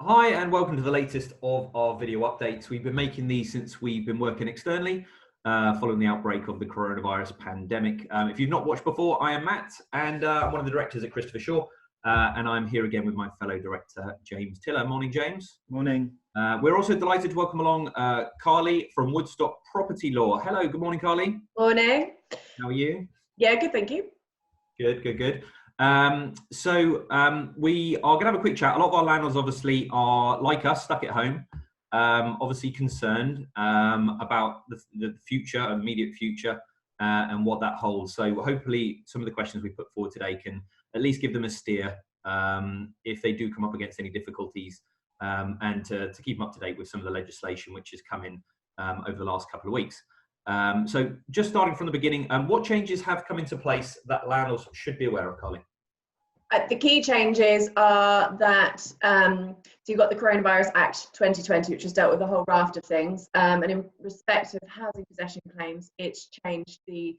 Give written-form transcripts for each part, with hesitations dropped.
Hi and welcome to the latest of our video updates. We've been making these since we've been working externally following the outbreak of the coronavirus pandemic. If you've not watched before, I am Matt and I'm one of the directors at Christopher Shaw and I'm here again with my fellow director, James Tiller. Morning, James. Morning. We're also delighted to welcome along Carly from Woodstock Property Law. Hello, good morning, Carly. Morning. How are you? Yeah, good, thank you. Good. We are going to have a quick chat. A lot of our landlords obviously are, like us, stuck at home, obviously concerned about the future, immediate future, and what that holds. So hopefully some of the questions we put forward today can at least give them a steer if they do come up against any difficulties, and to keep them up to date with some of the legislation which has come in over the last couple of weeks. So just starting from the beginning, what changes have come into place that landlords should be aware of, Carly? The key changes are that, so you've got the Coronavirus Act 2020, which has dealt with a whole raft of things. And in respect of housing possession claims, it's changed the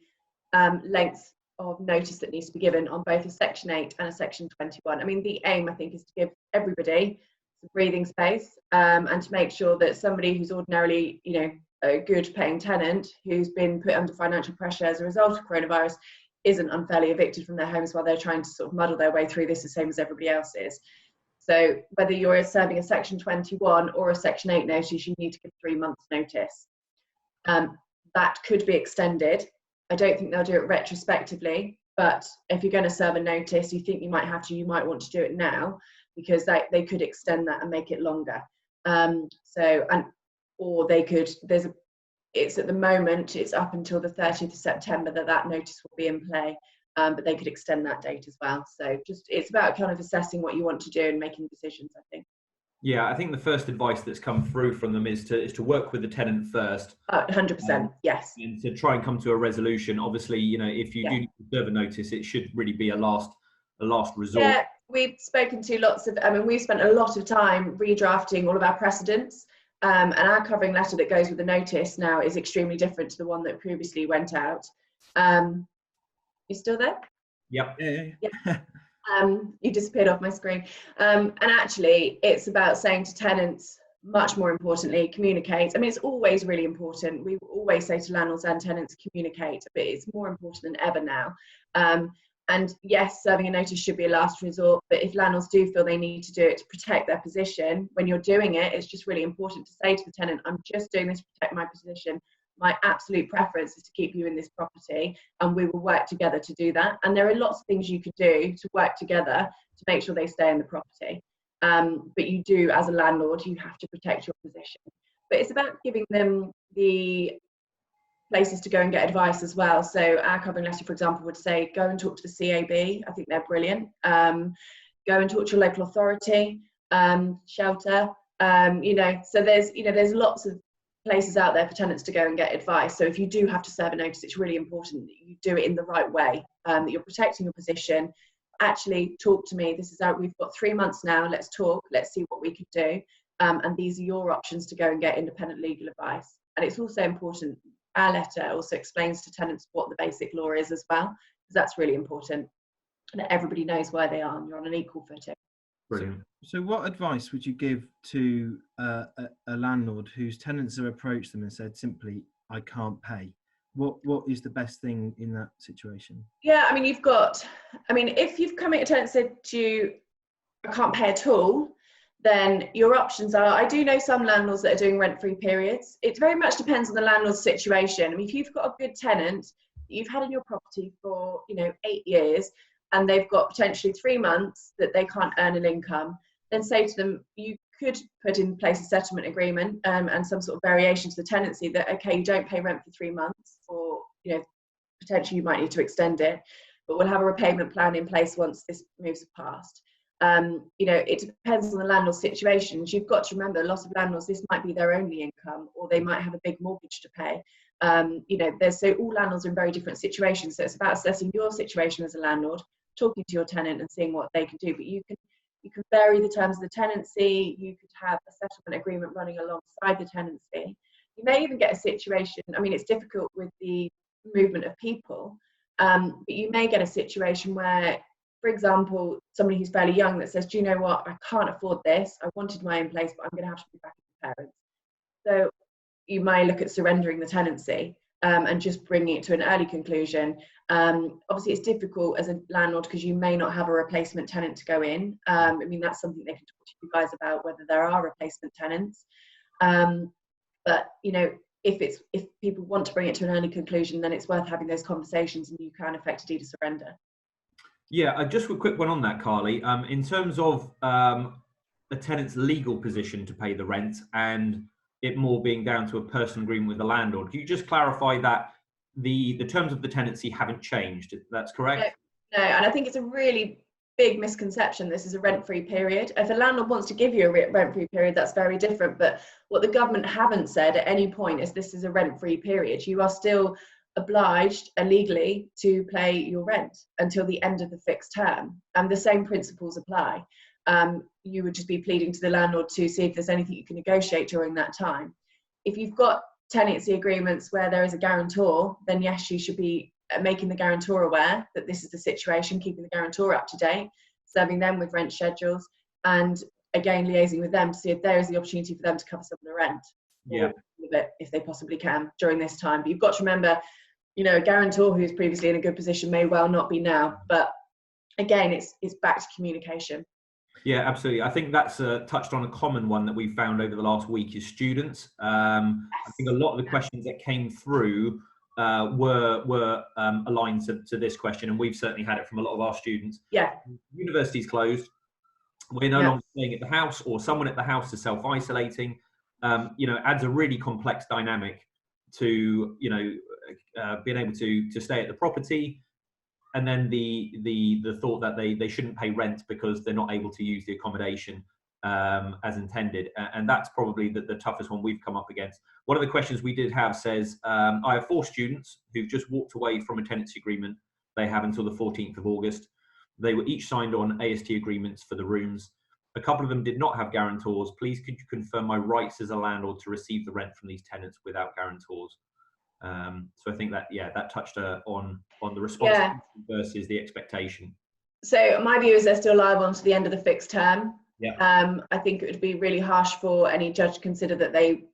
length of notice that needs to be given on both a Section 8 and a Section 21. I mean, the aim, I think, is to give everybody some breathing space and to make sure that somebody who's ordinarily, a good paying tenant who's been put under financial pressure as a result of coronavirus isn't unfairly evicted from their homes while they're trying to sort of muddle their way through this the same as everybody else is. So whether you're serving a Section 21 or a Section 8 notice, you need to give 3 months notice. That could be extended. I don't think they'll do it retrospectively, but if you're going to serve a notice, you think you might have to, you might want to do it now, because they could extend that and make it longer. Or they could, it's at the moment, it's up until the 30th of September that notice will be in play, but they could extend that date as well. So it's about kind of assessing what you want to do and making decisions, I think. Yeah, I think the first advice that's come through from them is to work with the tenant first. 100%, yes. And to try and come to a resolution. Obviously, if you do need to serve a notice, it should really be a last resort. Yeah, we've spoken to we've spent a lot of time redrafting all of our precedents. And our covering letter that goes with the notice now is extremely different to the one that previously went out. You still there? Yep. Yeah. You disappeared off my screen. And actually, it's about saying to tenants, much more importantly, communicate. I mean, it's always really important. We always say to landlords and tenants, communicate, but it's more important than ever now. And yes, serving a notice should be a last resort, but if landlords do feel they need to do it to protect their position, when you're doing it, it's just really important to say to the tenant, I'm just doing this to protect my position. My absolute preference is to keep you in this property, and we will work together to do that. And there are lots of things you could do to work together to make sure they stay in the property. But you do, as a landlord, you have to protect your position. But it's about giving them the places to go and get advice as well. So our covering letter, for example, would say, go and talk to the CAB. I think they're brilliant. Go and talk to your local authority, shelter. So there's lots of places out there for tenants to go and get advice. So if you do have to serve a notice, it's really important that you do it in the right way, that you're protecting your position. Actually, talk to me. This is out. We've got 3 months now. Let's talk. Let's see what we could do. And these are your options to go and get independent legal advice. And it's also important. Our letter also explains to tenants what the basic law is as well, because that's really important, that everybody knows where they are and you're on an equal footing. Brilliant. So what advice would you give to a landlord whose tenants have approached them and said simply, I can't pay? What is the best thing in that situation? Yeah, I mean, if you've come at a tenant and said to you, I can't pay at all, then your options are, I do know some landlords that are doing rent-free periods. It very much depends on the landlord's situation. I mean, if you've got a good tenant that you've had in your property for 8 years and they've got potentially 3 months that they can't earn an income, then say to them, you could put in place a settlement agreement and some sort of variation to the tenancy that, okay, you don't pay rent for 3 months, or potentially you might need to extend it, but we'll have a repayment plan in place once this moves past. It depends on the landlord's situation. You've got to remember, a lot of landlords, this might be their only income, or they might have a big mortgage to pay. So all landlords are in very different situations. So it's about assessing your situation as a landlord, talking to your tenant and seeing what they can do. But you can vary the terms of the tenancy. You could have a settlement agreement running alongside the tenancy. You may even get a situation, I mean, it's difficult with the movement of people, but you may get a situation where for example, somebody who's fairly young that says, do you know what, I can't afford this, I wanted my own place, but I'm going to have to be back with parents. So you may look at surrendering the tenancy and just bringing it to an early conclusion. Obviously, it's difficult as a landlord because you may not have a replacement tenant to go in. I mean, that's something they can talk to you guys about, whether there are replacement tenants. But, you know, if people want to bring it to an early conclusion, then it's worth having those conversations, and you can effect a deed of surrender. Yeah, just a quick one on that, Carly. In terms of a tenant's legal position to pay the rent and it more being down to a personal agreement with the landlord, can you just clarify that the terms of the tenancy haven't changed? That's correct? No, and I think it's a really big misconception. This is a rent-free period. If a landlord wants to give you a rent-free period, that's very different. But what the government haven't said at any point is this is a rent-free period. You are still obliged legally to pay your rent until the end of the fixed term, and the same principles apply. You would just be pleading to the landlord to see if there's anything you can negotiate during that time. If you've got tenancy agreements where there is a guarantor, then yes, you should be making the guarantor aware that this is the situation, keeping the guarantor up to date, serving them with rent schedules, and again liaising with them to see if there is the opportunity for them to cover some of the rent, Yeah, if they possibly can during this time. But you've got to remember, you know, a guarantor who's previously in a good position may well not be now. But again, it's back to communication. yeah, absolutely. I think that's touched on a common one that we've found over the last week is students. I think a lot of the questions that came through were aligned to this question, and we've certainly had it from a lot of our students. Yeah. University's closed. We're no longer staying at the house, or someone at the house is self-isolating. You know, adds a really complex dynamic to, you know, being able to stay at the property, and then the thought that they shouldn't pay rent because they're not able to use the accommodation as intended, and that's probably the toughest one we've come up against. One of the questions we did have says, I have 4 students who've just walked away from a tenancy agreement they have until the 14th of August. They were each signed on AST agreements for the rooms. A couple of them did not have guarantors. Please could you confirm my rights as a landlord to receive the rent from these tenants without guarantors? So I think that, yeah, that touched on the responsibility versus the expectation. So my view is they're still liable until the end of the fixed term. Yeah. I think it would be really harsh for any judge to consider that they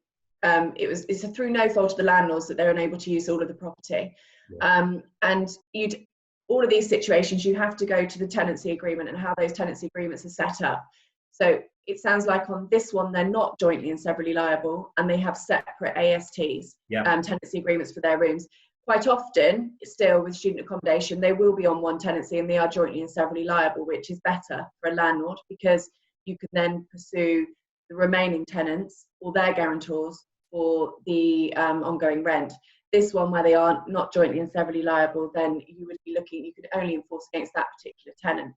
it's through no fault of the landlords that they're unable to use all of the property. Yeah. And all of these situations, you have to go to the tenancy agreement and how those tenancy agreements are set up. So it sounds like on this one, they're not jointly and severally liable, and they have separate ASTs, tenancy agreements for their rooms. Quite often, still with student accommodation, they will be on one tenancy and they are jointly and severally liable, which is better for a landlord because you can then pursue the remaining tenants or their guarantors for the ongoing rent. This one, where they are not jointly and severally liable, then you could only enforce against that particular tenant.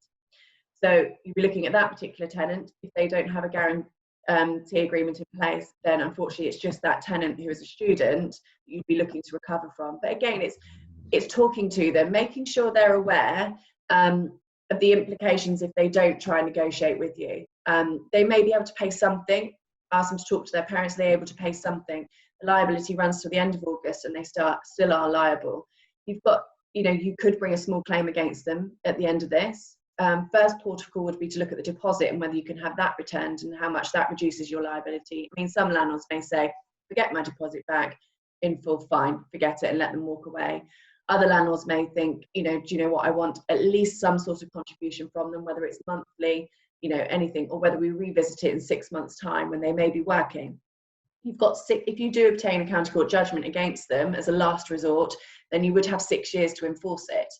So you'd be looking at that particular tenant. If they don't have a guarantee agreement in place, then unfortunately it's just that tenant who is a student you'd be looking to recover from. But again, it's talking to them, making sure they're aware of the implications if they don't try and negotiate with you. They may be able to pay something, ask them to talk to their parents, they're able to pay something. The liability runs to the end of August and they still are liable. You've got, you know, you could bring a small claim against them at the end of this. First port of call would be to look at the deposit and whether you can have that returned and how much that reduces your liability. I mean, some landlords may say, forget my deposit back, in full, fine, forget it and let them walk away. Other landlords may think, you know, do you know what, I want at least some sort of contribution from them, whether it's monthly, you know, anything, or whether we revisit it in 6 months' time when they may be working. You've got if you do obtain a county court judgment against them as a last resort, then you would have 6 years to enforce it.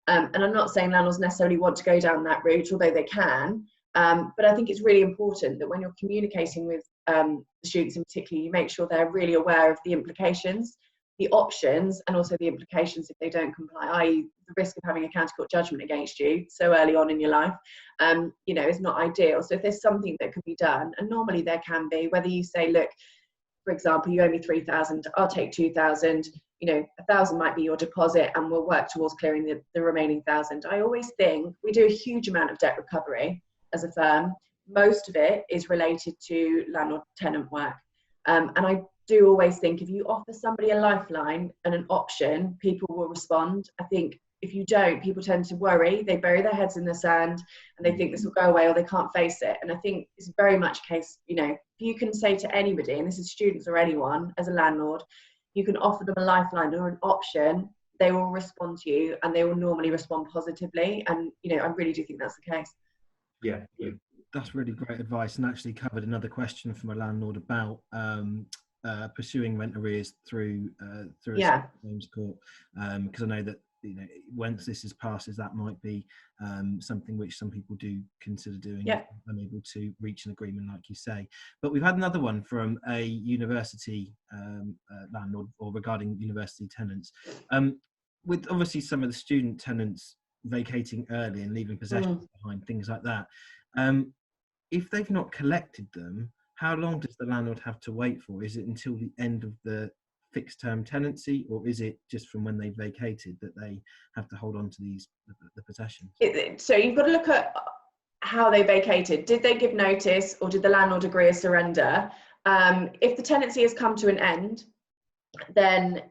And I'm not saying landlords necessarily want to go down that route, although they can. But I think it's really important that when you're communicating with the students in particular, you make sure they're really aware of the implications, the options, and also the implications if they don't comply, i.e. the risk of having a county court judgment against you so early on in your life, you know, is not ideal. So if there's something that could be done, and normally there can be, whether you say, look, for example, you owe me 3,000, I'll take 2,000, you know, 1,000 might be your deposit and we'll work towards clearing the remaining 1,000. I always think we do a huge amount of debt recovery as a firm. Most of it is related to landlord-tenant work. And I do always think if you offer somebody a lifeline and an option, people will respond. I think if you don't, people tend to worry, they bury their heads in the sand and they think this will go away or they can't face it. And I think it's very much a case, you know, if you can say to anybody, and this is students or anyone as a landlord, you can offer them a lifeline or an option, they will respond to you, and they will normally respond positively. And, you know, I really do think that's the case. Yeah. That's really great advice, and actually covered another question from a landlord about pursuing rent arrears through a claims court, because I know that, you know, once this is passed, that might be something which some people do consider doing, if unable to reach an agreement, like you say. But we've had another one from a university landlord, or regarding university tenants, with obviously some of the student tenants vacating early and leaving possessions behind, things like that. If they've not collected them, how long does the landlord have to wait for? Is it until the end of the fixed term tenancy, or is it just from when they vacated that they have to hold on to the possessions? So you've got to look at how they vacated. Did they give notice, or did the landlord agree a surrender? If the tenancy has come to an end, then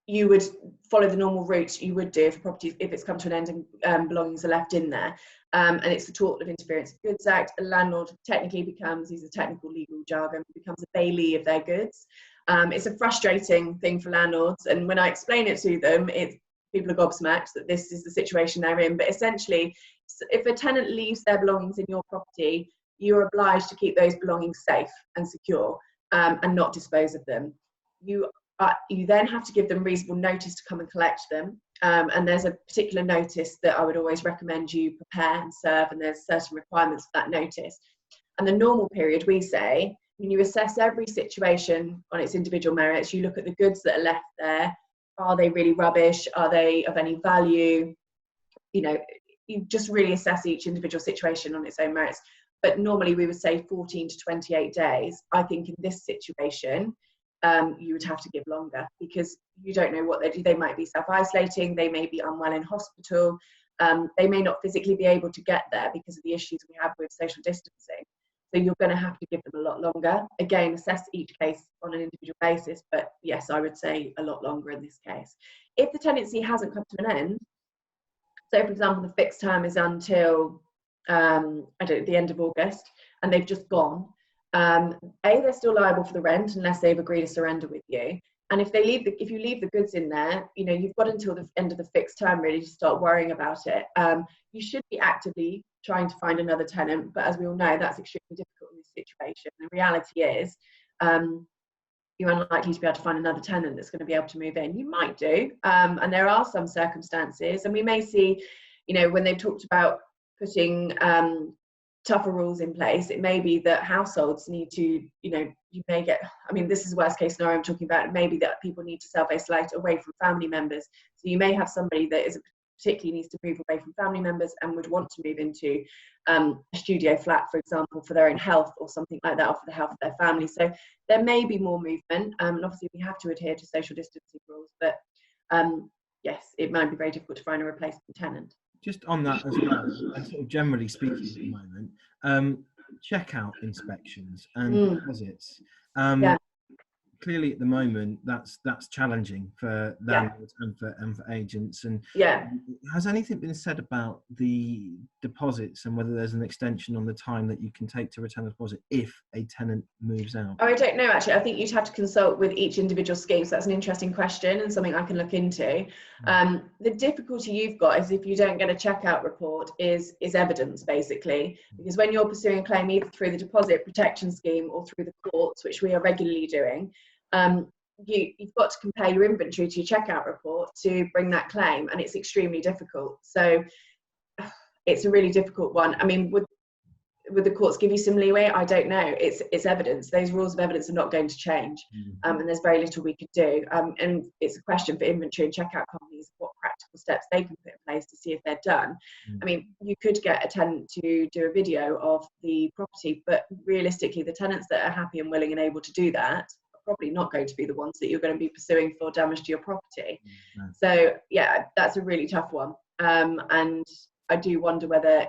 you would follow the normal route you would do if it's come to an end and belongings are left in there. And it's the Tort of Interference of Goods Act. A landlord technically becomes, these are technical legal jargon, becomes a bailee of their goods. It's a frustrating thing for landlords, and when I explain it to them, people are gobsmacked that this is the situation they're in. But essentially, if a tenant leaves their belongings in your property, you're obliged to keep those belongings safe and secure, and not dispose of them. You then have to give them reasonable notice to come and collect them. And there's a particular notice that I would always recommend you prepare and serve, and there's certain requirements for that notice. And the normal period, we say, when you assess every situation on its individual merits, you look at the goods that are left there. Are they really rubbish? Are they of any value? You know, you just really assess each individual situation on its own merits. But normally we would say 14 to 28 days. I think in this situation, you would have to give longer, because you don't know what they do. They might be self-isolating, they may be unwell in hospital, they may not physically be able to get there because of the issues we have with social distancing. So you're going to have to give them a lot longer. Again, assess each case on an individual basis, but yes, I would say a lot longer in this case. If the tenancy hasn't come to an end, so for example, the fixed term is until the end of August, and they've just gone, they're still liable for the rent unless they've agreed to surrender with you. And if you leave the goods in there, you know, you've got until the end of the fixed term really to start worrying about it. You should be actively trying to find another tenant, but as we all know, that's extremely difficult in this situation. The reality is, you're unlikely to be able to find another tenant that's going to be able to move in. You might do, and there are some circumstances, and we may see, you know, when they've talked about putting tougher rules in place, it may be that households need to, you know, you may get, I mean, this is worst case scenario I'm talking about, it may be that people need to self-isolate away from family members. So you may have somebody that is particularly needs to move away from family members and would want to move into a studio flat, for example, for their own health or something like that, or for the health of their family. So there may be more movement, and obviously we have to adhere to social distancing rules, but yes, it might be very difficult to find a replacement tenant. Just on that as well, and sort of generally speaking at the moment, checkout inspections and deposits. Clearly at the moment that's challenging for landlords and for agents. And has anything been said about the deposits and whether there's an extension on the time that you can take to return a deposit if a tenant moves out? Oh, I don't know actually. I think you'd have to consult with each individual scheme. So that's an interesting question and something I can look into. The difficulty you've got is if you don't get a checkout report is evidence, basically, because when you're pursuing a claim either through the deposit protection scheme or through the courts, which we are regularly doing, you've got to compare your inventory to your checkout report to bring that claim, and it's extremely difficult. So it's a really difficult one. I mean, would the courts give you some leeway? I don't know. It's evidence. Those rules of evidence are not going to change, and there's very little we could do. And it's a question for inventory and checkout companies what practical steps they can put in place to see if they're done. I mean, you could get a tenant to do a video of the property, but realistically, the tenants that are happy and willing and able to do that probably not going to be the ones that you're going to be pursuing for damage to your property. So yeah, that's a really tough one, and I do wonder whether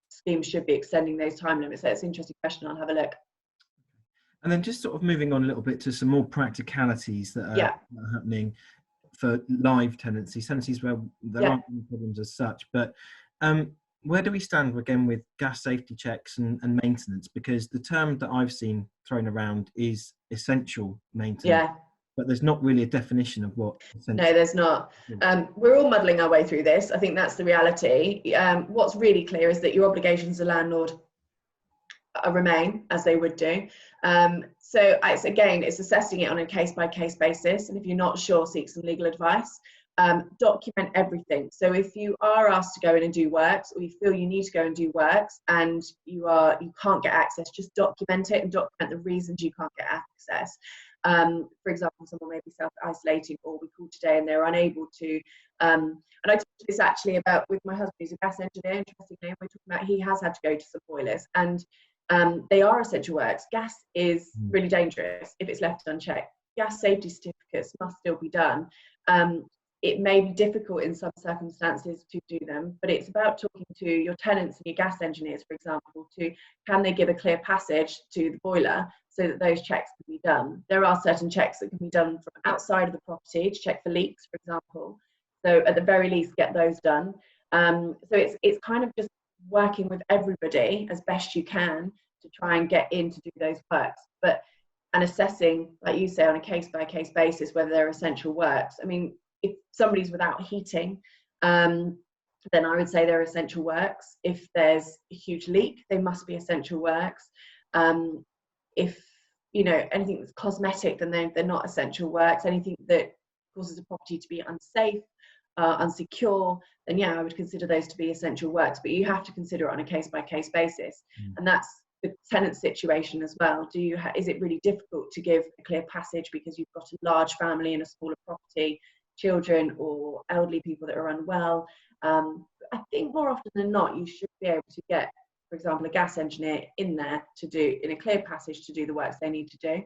schemes should be extending those time limits. So it's an interesting question. I'll have a look. And then just sort of moving on a little bit to some more practicalities that are happening for live tenancies where there aren't any problems as such. But where do we stand again with gas safety checks and maintenance? Because the term that I've seen thrown around is essential maintenance. Yeah. But there's not really a definition of what essential. No, there's not. We're all muddling our way through this. I think that's the reality. What's really clear is that your obligations as a landlord remain as they would do. So it's assessing it on a case-by-case basis. And if you're not sure, seek some legal advice. Document everything. So if you are asked to go in and do works, or you feel you need to go and do works and you can't get access, just document it and document the reasons you can't get access. For example, someone may be self-isolating, or we called today and they're unable to. And I talked this actually about with my husband, who's a gas engineer. Interestingly, we're talking about he has had to go to some boilers, and they are essential works. Gas is really dangerous if it's left unchecked. Gas safety certificates must still be done. It may be difficult in some circumstances to do them, but it's about talking to your tenants and your gas engineers, for example, can they give a clear passage to the boiler so that those checks can be done. There are certain checks that can be done from outside of the property to check for leaks, for example. So at the very least, get those done. So it's kind of just working with everybody as best you can to try and get in to do those works, and assessing, like you say, on a case-by-case basis whether they're essential works. I mean, if somebody's without heating, then I would say they're essential works. If there's a huge leak, they must be essential works. If anything that's cosmetic, then they're not essential works. Anything that causes a property to be unsafe, unsecure, then I would consider those to be essential works. But you have to consider it on a case-by-case basis, and that's the tenant situation as well. Is it really difficult to give a clear passage because you've got a large family in a smaller property, children or elderly people that are unwell? I think more often than not, you should be able to get, for example, a gas engineer in there to do, in a clear passage, to do the works they need to do.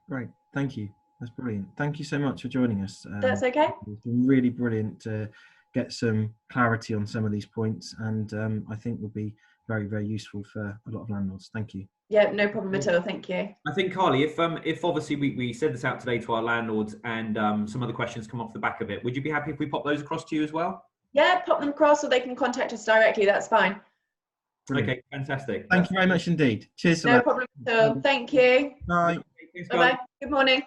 Great, thank you. That's brilliant. Thank you so much for joining us. That's okay. It's been really brilliant to get some clarity on some of these points, and I think will be very, very useful for a lot of landlords. Thank you. Yeah, no problem at all. Thank you. I think, Carly, if obviously we send this out today to our landlords and some other questions come off the back of it, would you be happy if we pop those across to you as well? Yeah, pop them across, or they can contact us directly. That's fine. Brilliant. Okay, fantastic. Thank you very much indeed. Cheers. No problem at all. Thank you. Bye. Bye-bye. Good morning.